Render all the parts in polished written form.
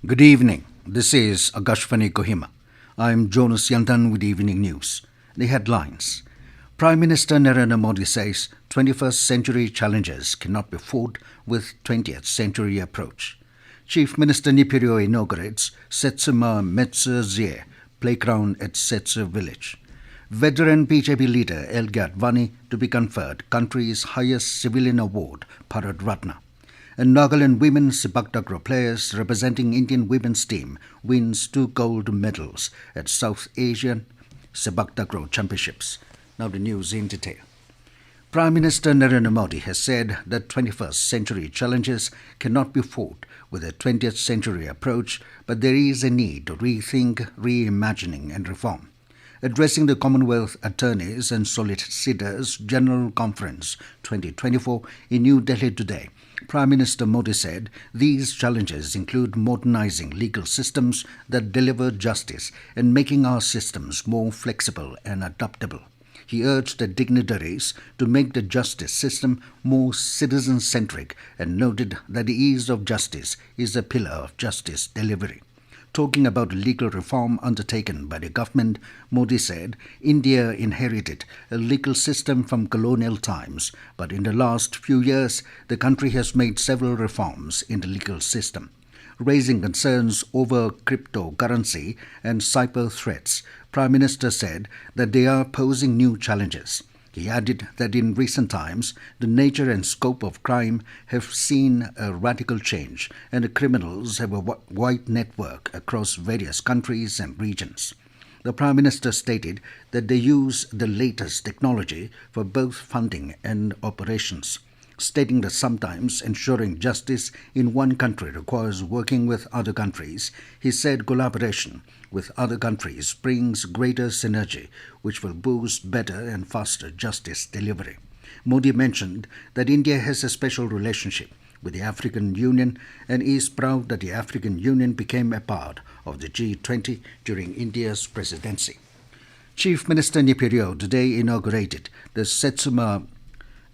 Good evening. This is Akashvani Kohima. I'm Jonas Yantan with Evening News. The headlines. Prime Minister Narendra Modi says 21st century challenges cannot be fought with 20th century approach. Chief Minister Neiphiu Rio inaugurates Sechüma Mechü Zie playground at Sechü village. Veteran BJP leader LK Advani to be conferred country's highest civilian award, Bharat Ratna. And Nagaland Women Sepaktakraw players representing Indian women's team wins 2 gold medals at South Asian Sepaktakraw Championships. Now the news in detail. Prime Minister Narendra Modi has said that 21st century challenges cannot be fought with a 20th century approach, but there is a need to rethink, reimagining and reform. Addressing the Commonwealth Attorneys and Solicitors General Conference 2024 in New Delhi today, Prime Minister Modi said these challenges include modernizing legal systems that deliver justice and making our systems more flexible and adaptable. He urged the dignitaries to make the justice system more citizen-centric and noted that the ease of justice is a pillar of justice delivery. Talking about legal reform undertaken by the government, Modi said India inherited a legal system from colonial times, but in the last few years, the country has made several reforms in the legal system. Raising concerns over cryptocurrency and cyber threats, Prime Minister said that they are posing new challenges. He added that in recent times, the nature and scope of crime have seen a radical change and the criminals have a wide network across various countries and regions. The Prime Minister stated that they use the latest technology for both funding and operations, stating that sometimes ensuring justice in one country requires working with other countries. He said collaboration with other countries brings greater synergy, which will boost better and faster justice delivery. Modi mentioned that India has a special relationship with the African Union and is proud that the African Union became a part of the G20 during India's presidency. Chief Minister Neiphiu Rio today inaugurated the Sechüma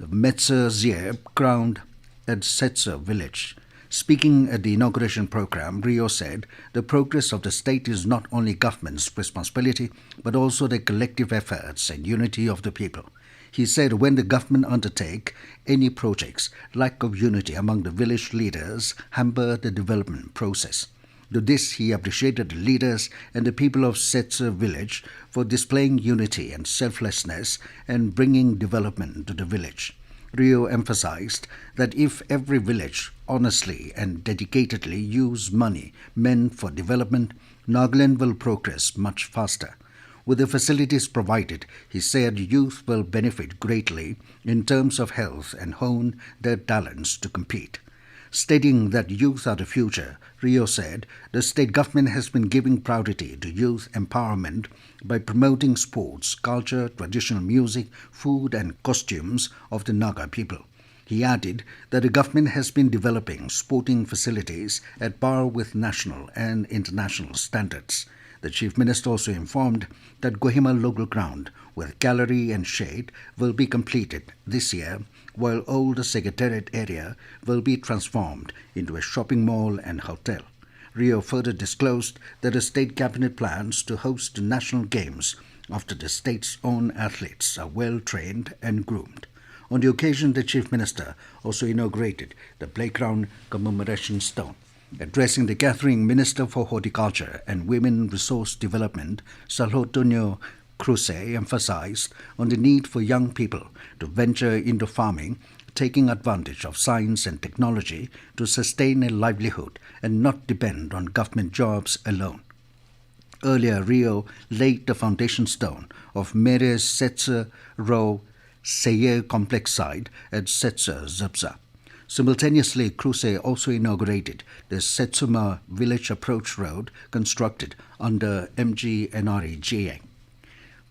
Mechü Zie ground at Sechü village. Speaking at the inauguration program, Rio said the progress of the state is not only government's responsibility, but also the collective efforts and unity of the people. He said when the government undertake any projects, lack of unity among the village leaders hamper the development process. To this, he appreciated the leaders and the people of Sechü village for displaying unity and selflessness and bringing development to the village. Rio emphasized that if every village honestly and dedicatedly use money meant for development, Nagaland will progress much faster. With the facilities provided, he said youth will benefit greatly in terms of health and hone their talents to compete. Stating that youth are the future, Rio said the state government has been giving priority to youth empowerment by promoting sports, culture, traditional music, food and costumes of the Naga people. He added that the government has been developing sporting facilities at par with national and international standards. The Chief Minister also informed that Kohima local ground with gallery and shade will be completed this year, while old Secretariat area will be transformed into a shopping mall and hotel. Rio further disclosed that the state cabinet plans to host the national games after the state's own athletes are well trained and groomed. On the occasion, the Chief Minister also inaugurated the playground commemoration stone. Addressing the gathering, Minister for Horticulture and Women Resource Development, Salhotonio Cruz, emphasized on the need for young people to venture into farming, taking advantage of science and technology to sustain a livelihood and not depend on government jobs alone. Earlier, Rio laid the foundation stone of Mere Sechü Ro Seye complex site at Sechü Zabza. Simultaneously, Cruz also inaugurated the Sechüma Village Approach Road constructed under MGNREGA.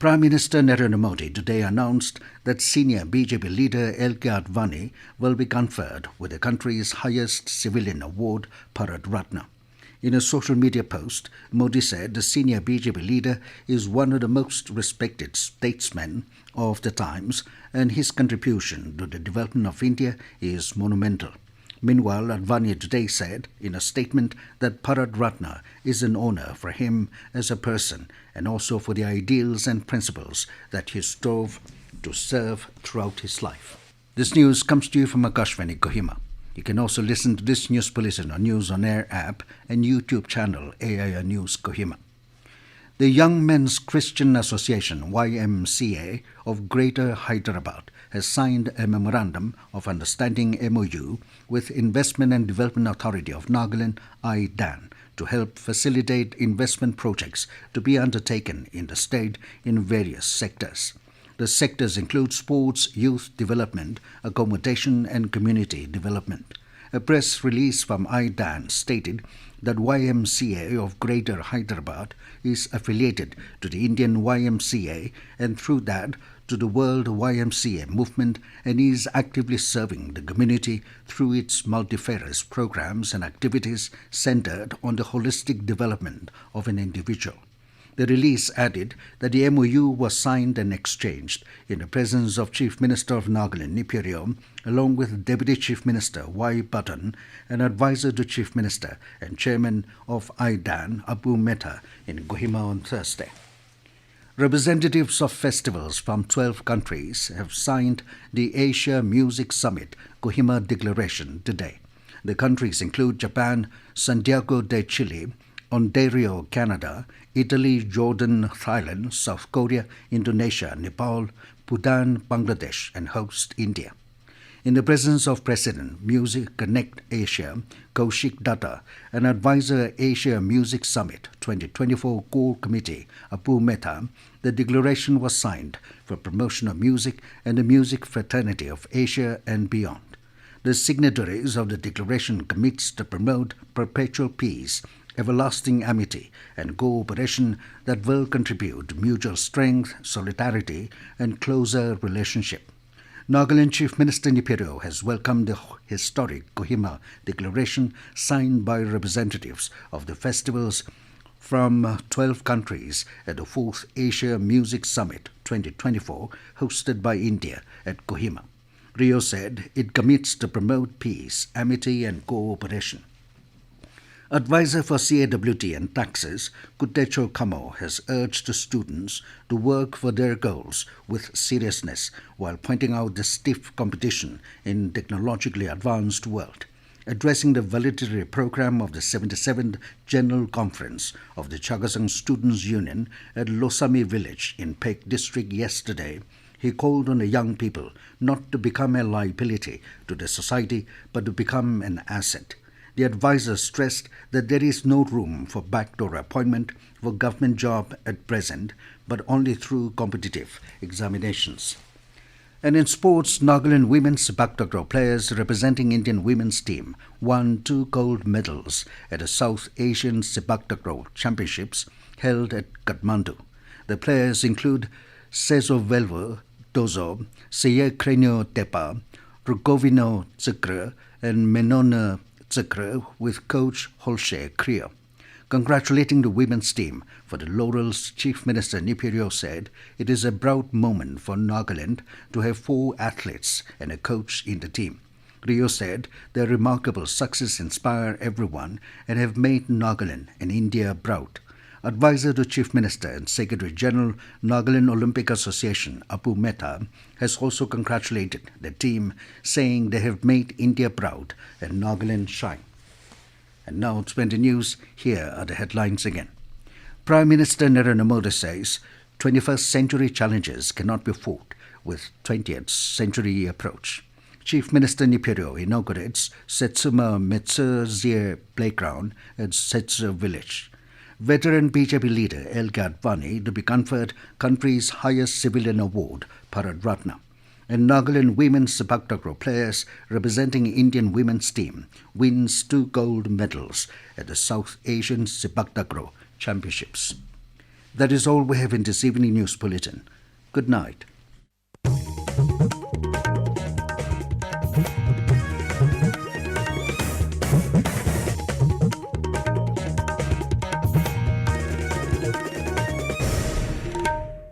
Prime Minister Narendra Modi today announced that senior BJP leader LK Advani will be conferred with the country's highest civilian award, Bharat Ratna. In a social media post, Modi said the senior BJP leader is one of the most respected statesmen of the times and his contribution to the development of India is monumental. Meanwhile, Advani today said in a statement that Bharat Ratna is an honor for him as a person and also for the ideals and principles that he strove to serve throughout his life. This news comes to you from Akashvani, Kohima. You can also listen to this news bulletin on News on Air app and YouTube channel AIR News Kohima. The Young Men's Christian Association YMCA of Greater Hyderabad has signed a Memorandum of Understanding MOU with Investment and Development Authority of Nagaland IDAN to help facilitate investment projects to be undertaken in the state in various sectors. The sectors include sports, youth development, accommodation and community development. A press release from IDAN stated that YMCA of Greater Hyderabad is affiliated to the Indian YMCA and through that to the World YMCA movement and is actively serving the community through its multifarious programs and activities centered on the holistic development of an individual. The release added that the MOU was signed and exchanged in the presence of Chief Minister of Nagaland Neiphiu Rio, along with Deputy Chief Minister Y. Button, an advisor to Chief Minister and Chairman of IDAN, Abu Mehta, in Kohima on Thursday. Representatives of festivals from 12 countries have signed the Asia Music Summit Kohima Declaration today. The countries include Japan, Santiago de Chile, Ontario, Canada, Italy, Jordan, Thailand, South Korea, Indonesia, Nepal, Bhutan, Bangladesh, and host India. In the presence of President Music Connect Asia, Kaushik Datta, and advisor Asia Music Summit 2024 Core Committee, Abu Mehta, the declaration was signed for promotion of music and the music fraternity of Asia and beyond. The signatories of the declaration commits to promote perpetual peace, everlasting amity and cooperation that will contribute to mutual strength, solidarity and closer relationship. Nagaland Chief Minister Neiphiu Rio has welcomed the historic Kohima Declaration signed by representatives of the festivals from 12 countries at the 4th Asia Music Summit 2024 hosted by India at Kohima. Rio said it commits to promote peace, amity and cooperation. Advisor for CAWT and Taxes, Kutecho Kamo, has urged the students to work for their goals with seriousness while pointing out the stiff competition in technologically advanced world. Addressing the valedictory program of the 77th General Conference of the Chagasang Students' Union at Losami Village in Pek District yesterday, he called on the young people not to become a liability to the society but to become an asset. The advisor stressed that there is no room for backdoor appointment for government job at present, but only through competitive examinations. And in sports, Nagaland Women Sepaktakraw players representing Indian women's team won 2 gold medals at the South Asian Sepaktakraw Championships held at Kathmandu. The players include Sezo Dozo, Seye Tepa, Rugovino Tsikra, and Menona Tsikra with coach Holshe Kriya. Congratulating the women's team for the laurels, Chief Minister Neiphiu Rio said it is a proud moment for Nagaland to have 4 athletes and a coach in the team. Rio said their remarkable success inspire everyone and have made Nagaland and India proud. Advisor to Chief Minister and Secretary General, Nagaland Olympic Association, Abu Mehta, has also congratulated the team, saying they have made India proud and Nagaland shine. And now it's 20 news. Here are the headlines again. Prime Minister Narendra Modi says 21st century challenges cannot be fought with 20th century approach. Chief Minister Neiphiu Rio inaugurates Sechüma Mechü Zie playground at Sechü village. Veteran BJP leader LK Advani to be conferred country's highest civilian award, Bharat Ratna. And Nagaland Women Sepaktakraw players representing Indian women's team wins 2 gold medals at the South Asian Sepaktakraw Championships. That is all we have in this evening news bulletin. Good night.